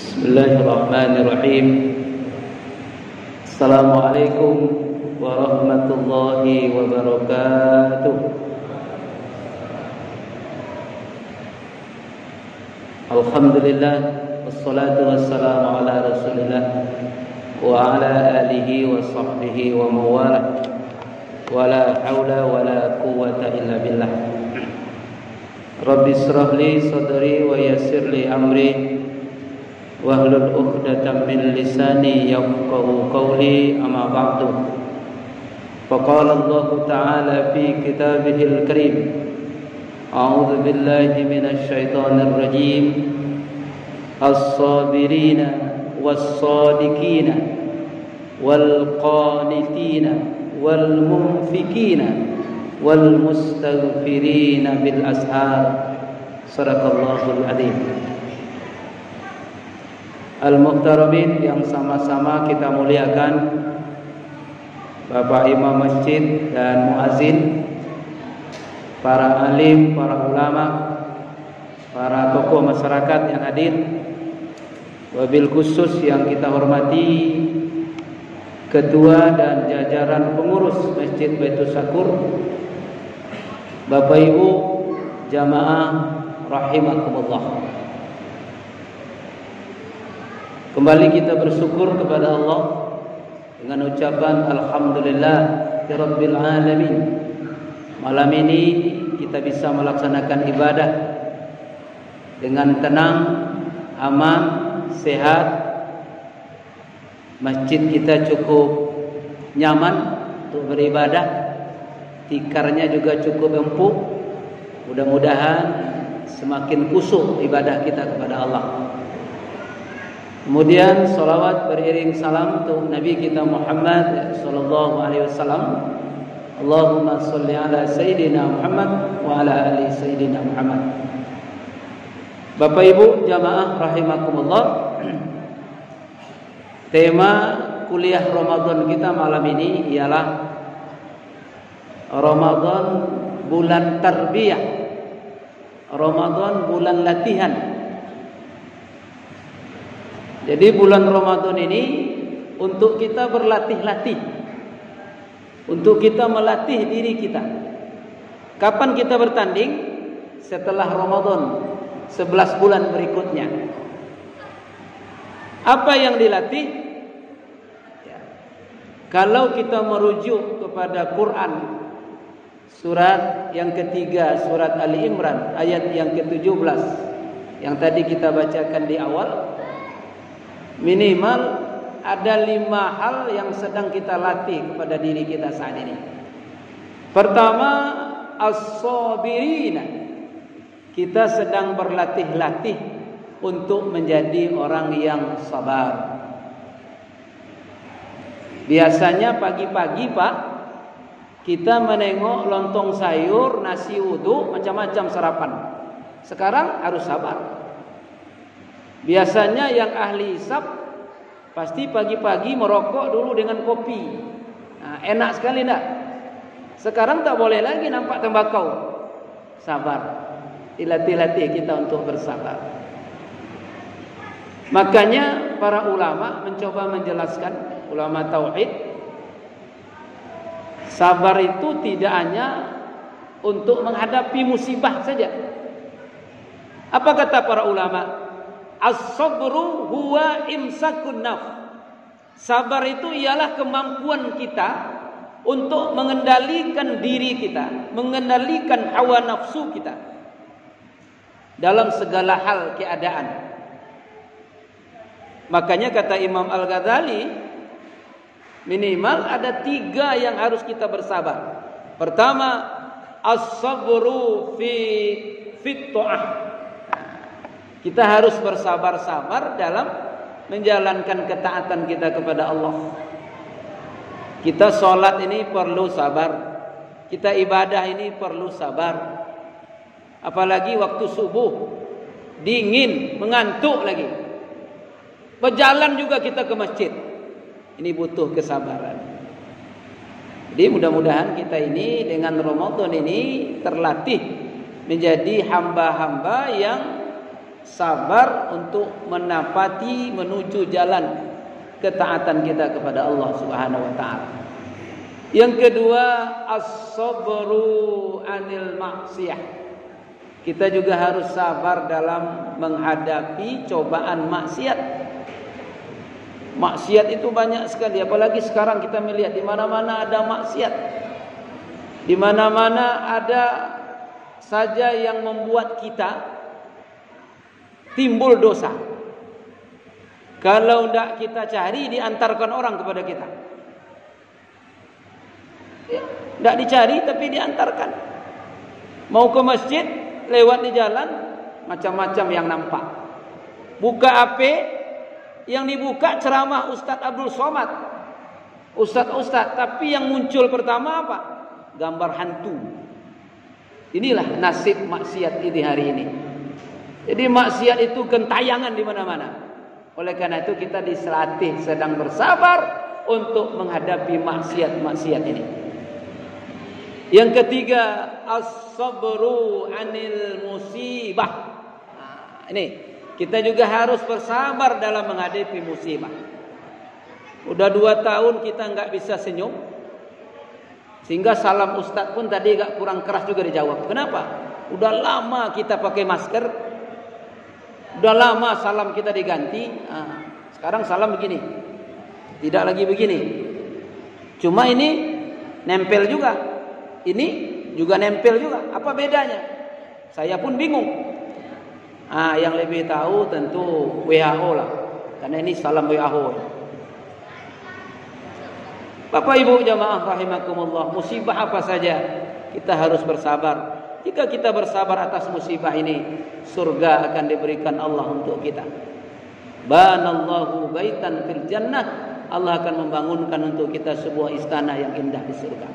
Bismillahirrahmanirrahim. Assalamualaikum warahmatullahi wabarakatuh. Alhamdulillah, wassalatu wassalamu ala Rasulillah wa ala alihi wa sahbihi wa mawalah. Wala haula wala quwwata illa billah. Rabbi israh li sadri wa yassir li amri wahlul 'uqdatam min lisani yafqahu qawli, amma ba'du. Faqala Allah ta'ala fi kitabihil karim, a'udzu billahi minasy syaithanir rajim, as-sabirina was-sadiqina wal qanitina wal munfikina wal mustaghfirina bil ashar. Shadaqallahul adzim. Al-Muhtaramin yang sama-sama kita muliakan, Bapak Imam Masjid dan Muazzin, para alim, para ulama, para tokoh masyarakat yang hadir, wabil khusus yang kita hormati ketua dan jajaran pengurus Masjid Baitus Syakur, Bapak Ibu jamaah rahimakumullah. Kembali kita bersyukur kepada Allah dengan ucapan alhamdulillah rabbil alamin. Malam ini kita bisa melaksanakan ibadah dengan tenang, aman, sehat. Masjid kita cukup nyaman untuk beribadah. Tikarnya juga cukup empuk. Mudah-mudahan semakin khusyuk ibadah kita kepada Allah. Kemudian salawat beriring salam untuk Nabi kita Muhammad sallallahu alaihi wasallam. Allahumma shalli ala sayyidina Muhammad wa ala ali sayyidina Muhammad. Bapak Ibu jamaah rahimakumullah. Tema kuliah Ramadan kita malam ini ialah Ramadan bulan tarbiyah. Ramadan bulan latihan. Jadi bulan Ramadan ini untuk kita berlatih-latih, untuk kita melatih diri kita. Kapan kita bertanding? Setelah Ramadan, 11 bulan berikutnya. Apa yang dilatih? Ya. Kalau kita merujuk kepada Quran, surat yang ketiga, surat Ali Imran, ayat yang ke-17, yang tadi kita bacakan di awal, minimal ada 5 hal yang sedang kita latih kepada diri kita saat ini. Pertama, as-sabirina. Kita sedang berlatih-latih untuk menjadi orang yang sabar. Biasanya pagi-pagi Pak, kita menengok lontong sayur, nasi uduk, macam-macam sarapan. Sekarang harus sabar. Biasanya yang ahli hisab pasti pagi-pagi merokok dulu dengan kopi. Nah, enak sekali enggak? Sekarang tak boleh lagi nampak tembakau. Sabar. Dilatih-latih kita untuk bersabar. Makanya para ulama mencoba menjelaskan, ulama tauhid, sabar itu tidak hanya untuk menghadapi musibah saja. Apa kata para ulama? As-sabru huwa imsakun nafs. Sabar itu ialah kemampuan kita untuk mengendalikan diri kita, mengendalikan hawa nafsu kita dalam segala hal keadaan. Makanya kata Imam Al-Ghazali, minimal ada 3 yang harus kita bersabar. Pertama, as-sabru fi ta'ah. Kita harus bersabar-sabar dalam menjalankan ketaatan kita kepada Allah. Kita sholat ini perlu sabar. Kita ibadah ini perlu sabar. Apalagi waktu subuh, dingin, mengantuk lagi. Berjalan juga kita ke masjid. Ini butuh kesabaran. Jadi mudah-mudahan kita ini dengan Ramadan ini terlatih menjadi hamba-hamba yang sabar untuk menapati menuju jalan ketaatan kita kepada Allah Subhanahu wa taala. Yang kedua, as-sabru 'anil maksiyah. Kita juga harus sabar dalam menghadapi cobaan maksiat. Maksiat itu banyak sekali, apalagi sekarang kita melihat di mana-mana ada maksiat. Di mana-mana ada saja yang membuat kita timbul dosa. Kalau tidak kita cari, diantarkan orang kepada kita. Tidak dicari tapi diantarkan. Mau ke masjid, lewat di jalan, macam-macam yang nampak. Buka HP, yang dibuka ceramah Ustadz Abdul Somad, Ustadz, tapi yang muncul pertama apa? Gambar hantu. Inilah nasib maksiat ini hari ini. Jadi maksiat itu gentayangan di mana-mana. Oleh karena itu kita diselatih sedang bersabar untuk menghadapi maksiat-maksiat ini. Yang ketiga, as-sabru 'anil musibah. Nah, ini kita juga harus bersabar dalam menghadapi musibah. Udah 2 tahun kita nggak bisa senyum, sehingga salam Ustadz pun tadi agak kurang keras juga dijawab. Kenapa? Udah lama kita pakai masker, udah lama salam kita diganti. Sekarang salam begini, tidak lagi begini. Cuma ini nempel juga, ini juga nempel juga. Apa bedanya? Saya pun bingung. Yang lebih tahu tentu WHO lah, karena ini salam WHO. Bapak Ibu jamaah rahimakumullah, musibah apa saja kita harus bersabar. Jika kita bersabar atas musibah ini, surga akan diberikan Allah untuk kita. Banallahu baitan fil jannah, Allah akan membangunkan untuk kita sebuah istana yang indah di surga.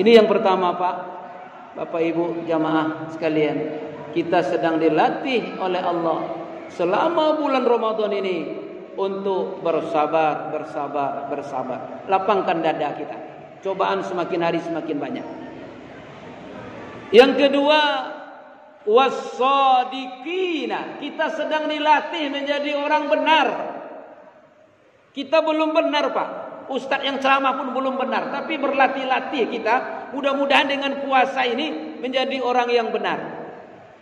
Ini yang pertama, Pak. Bapak Ibu jamaah sekalian, kita sedang dilatih oleh Allah selama bulan Ramadan ini untuk bersabar. Lapangkan dada kita. Cobaan semakin hari semakin banyak. Yang kedua, was-shadiqina. Kita sedang dilatih menjadi orang benar. Kita belum benar, Pak. Ustadz yang ceramah pun belum benar, tapi berlatih-latih kita. Mudah-mudahan dengan puasa ini menjadi orang yang benar.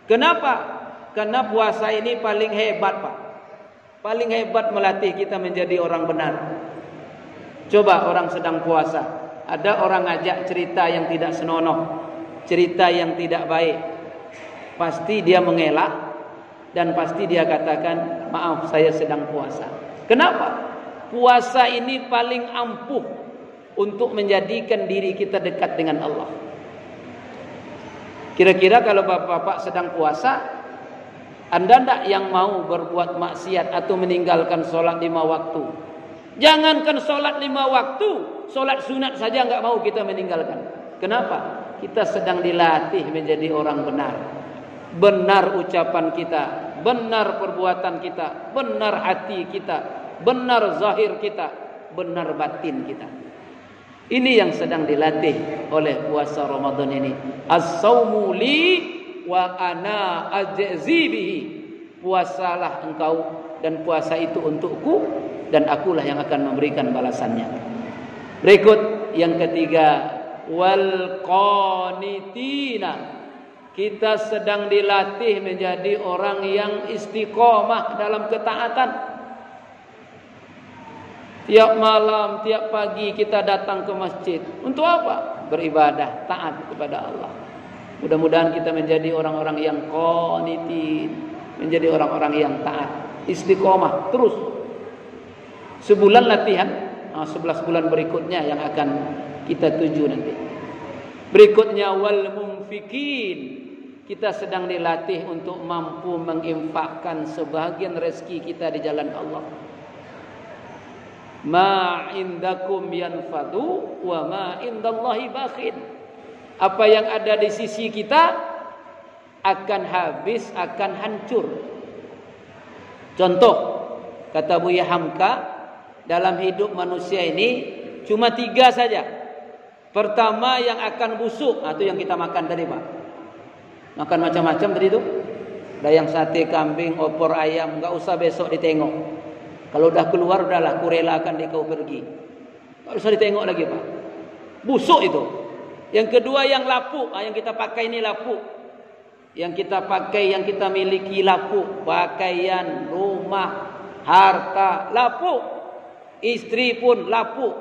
Kenapa? Karena puasa ini paling hebat, Pak. Paling hebat melatih kita menjadi orang benar. Coba orang sedang puasa, ada orang ngajak cerita yang tidak senonoh, cerita yang tidak baik, pasti dia mengelak dan pasti dia katakan, maaf saya sedang puasa. Kenapa? Puasa ini paling ampuh untuk menjadikan diri kita dekat dengan Allah. Kira-kira kalau bapak-bapak sedang puasa, Anda tidak yang mau berbuat maksiat atau meninggalkan sholat 5 waktu. Jangankan sholat 5 waktu, sholat sunat saja nggak mau kita meninggalkan. Kenapa? Kita sedang dilatih menjadi orang benar. Benar ucapan kita, benar perbuatan kita, benar hati kita, benar zahir kita, benar batin kita. Ini yang sedang dilatih oleh puasa Ramadan ini. As-saumu li wa ana ajzi bihi. Puasalah engkau dan puasa itu untukku dan akulah yang akan memberikan balasannya. Berikut yang ketiga, wal qanitina. Kita sedang dilatih menjadi orang yang istiqomah dalam ketaatan. Tiap malam, tiap pagi kita datang ke masjid. Untuk apa? Beribadah, taat kepada Allah. Mudah-mudahan kita menjadi orang-orang yang qanitin, menjadi orang-orang yang taat, istiqomah terus. Sebulan latihan, 11 bulan berikutnya yang akan kita tuju nanti. Berikutnya wal munfikin. Kita sedang dilatih untuk mampu menginfakkan sebahagian rezeki kita di jalan Allah. Ma indakum yanfadu wa ma indallahi baqin. Apa yang ada di sisi kita akan habis, akan hancur. Contoh, kata Buya Hamka, dalam hidup manusia ini cuma 3 saja. Pertama yang akan busuk, atau yang kita makan tadi, Pak. Makan macam-macam tadi itu. Ada yang sate kambing, opor ayam, enggak usah besok ditengok. Kalau udah keluar, udahlah, kurelakan kau pergi. Enggak usah ditengok lagi, Pak. Busuk itu. Yang kedua yang lapuk, yang kita pakai ini lapuk. Yang kita pakai, yang kita miliki lapuk. Pakaian, rumah, harta, lapuk. Istri pun lapuk.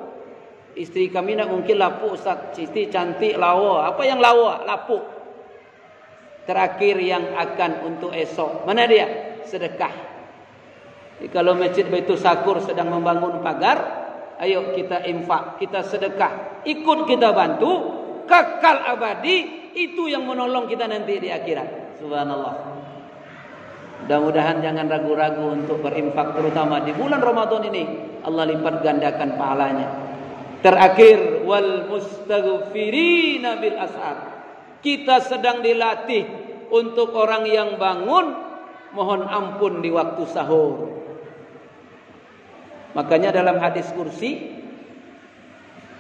Istri kami nak mungkin lapuk, Ustaz. Istri cantik, lawa. Apa yang lawa? Lapuk. Terakhir yang akan untuk esok. Mana dia? Sedekah. Jadi kalau Masjid Baitul Sakur sedang membangun pagar, ayo kita infak, kita sedekah. Ikut kita bantu, kekal abadi. Itu yang menolong kita nanti di akhirat. Subhanallah. Mudah-mudahan jangan ragu-ragu untuk berinfak, terutama di bulan Ramadan ini. Allah lipat gandakan pahalanya. Terakhir, wal mustaghfirina bil ashar. Kita sedang dilatih untuk orang yang bangun mohon ampun di waktu sahur. Makanya dalam hadis kursi,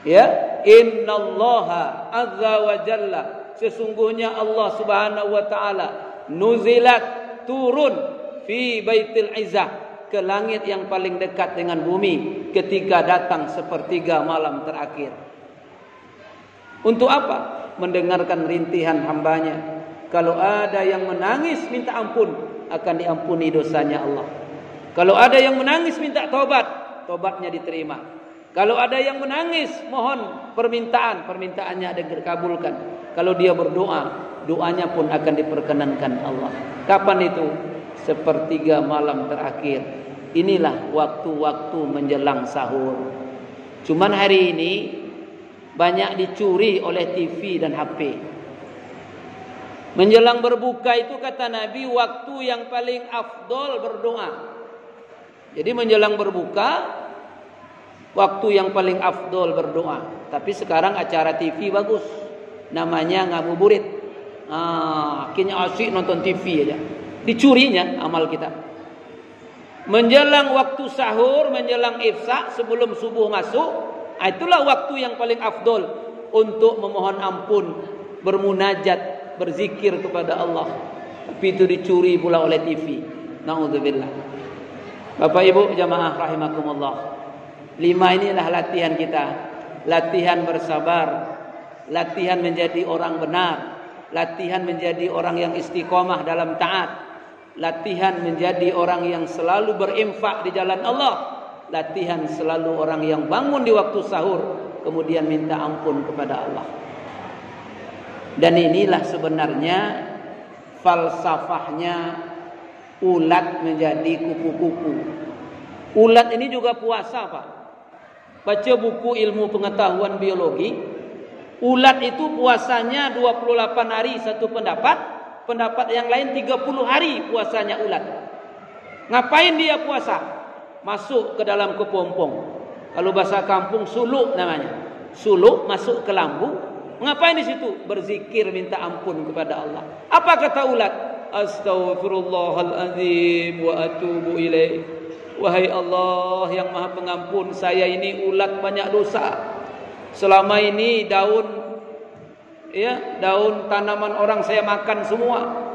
ya, innallaha azza wa jalla, sesungguhnya Allah Subhanahu wa taala, nuzilat, turun, fi baitil izzah, ke langit yang paling dekat dengan bumi ketika datang sepertiga malam terakhir. Untuk apa? Mendengarkan rintihan hambanya. Kalau ada yang menangis minta ampun, akan diampuni dosanya Allah. Kalau ada yang menangis minta taubat, taubatnya diterima. Kalau ada yang menangis mohon permintaan, permintaannya dikabulkan. Kalau dia berdoa, doanya pun akan diperkenankan Allah. Kapan itu? Sepertiga malam terakhir. Inilah waktu-waktu menjelang sahur. Cuman hari ini banyak dicuri oleh TV dan HP. Menjelang berbuka itu kata Nabi waktu yang paling afdol berdoa. Jadi menjelang berbuka waktu yang paling afdol berdoa. Tapi sekarang acara TV bagus, namanya ngabuburit. Akhirnya asyik nonton TV aja. Dicurinya amal kita. Menjelang waktu sahur, menjelang ifsak, sebelum subuh masuk, itulah waktu yang paling afdol untuk memohon ampun, bermunajat, berzikir kepada Allah. Tapi itu dicuri pula oleh TV. Na'udzubillah. Bapak Ibu jamaah rahimakumullah. 5 inilah latihan kita. Latihan bersabar, latihan menjadi orang benar, latihan menjadi orang yang istiqomah dalam taat, latihan menjadi orang yang selalu berinfak di jalan Allah, latihan selalu orang yang bangun di waktu sahur kemudian minta ampun kepada Allah. Dan inilah sebenarnya falsafahnya ulat menjadi kupu-kupu. Ulat ini juga puasa, Pak. Baca buku ilmu pengetahuan biologi, ulat itu puasanya 28 hari satu pendapat, pendapat yang lain 30 hari puasanya ulat. Ngapain dia puasa? Masuk ke dalam kepompong. Kalau bahasa kampung suluk namanya. Suluk masuk ke lambu. Ngapain di situ? Berzikir minta ampun kepada Allah. Apa kata ulat? Astaghfirullahaladzim wa atubu ilaih. Wahai Allah yang Maha Pengampun, saya ini ulat banyak dosa. Selama ini daun tanaman orang saya makan semua.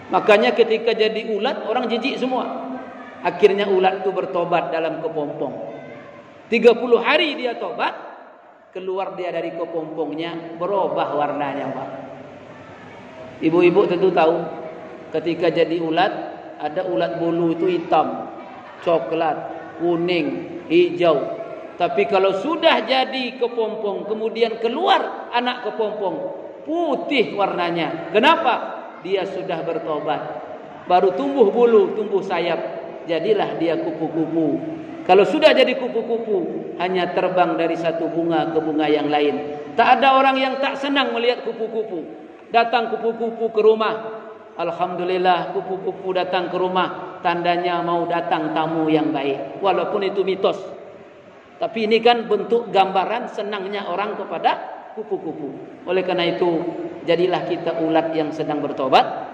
Makanya ketika jadi ulat orang jijik semua. Akhirnya ulat itu bertobat dalam kepompong. 30 hari dia tobat, keluar dia dari kepompongnya, berubah warnanya, Pak. Ibu-ibu tentu tahu, ketika jadi ulat, ada ulat bulu itu hitam, coklat, kuning, hijau. Tapi kalau sudah jadi kepompong, kemudian keluar anak kepompong, putih warnanya. Kenapa? Dia sudah bertobat. Baru tumbuh bulu, tumbuh sayap, jadilah dia kupu-kupu. Kalau sudah jadi kupu-kupu, hanya terbang dari satu bunga ke bunga yang lain. Tak ada orang yang tak senang melihat kupu-kupu. Datang kupu-kupu ke rumah, alhamdulillah kupu-kupu datang ke rumah, tandanya mau datang tamu yang baik. Walaupun itu mitos, tapi ini kan bentuk gambaran senangnya orang kepada kupu-kupu. Oleh karena itu, jadilah kita ulat yang sedang bertobat.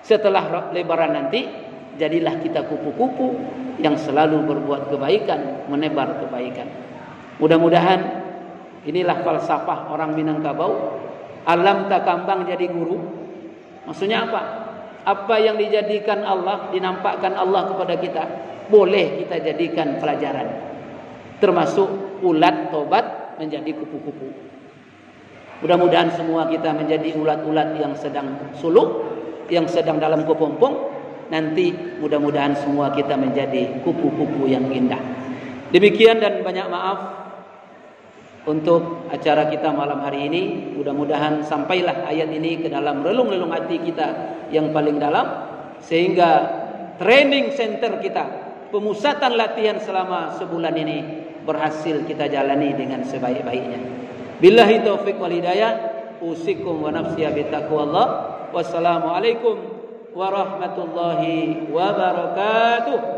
Setelah lebaran nanti, jadilah kita kupu-kupu yang selalu berbuat kebaikan, menebar kebaikan. Mudah-mudahan inilah falsafah orang Minangkabau. Alam tak kambang jadi guru. Maksudnya apa? apa yang dijadikan Allah, dinampakkan Allah kepada kita, boleh kita jadikan pelajaran. Termasuk ulat tobat menjadi kupu-kupu. Mudah-mudahan semua kita menjadi ulat-ulat yang sedang suluk, yang sedang dalam kepompong. Nanti mudah-mudahan semua kita menjadi kupu-kupu yang indah. Demikian dan banyak maaf untuk acara kita malam hari ini. Mudah-mudahan sampailah ayat ini ke dalam relung-relung hati kita yang paling dalam, sehingga training center kita, pemusatan latihan selama sebulan ini berhasil kita jalani dengan sebaik-baiknya. Billahi taufiq wal hidayah. Usikum wa nafsiya bitaqwallah. Wassalamualaikum warahmatullahi wabarakatuh.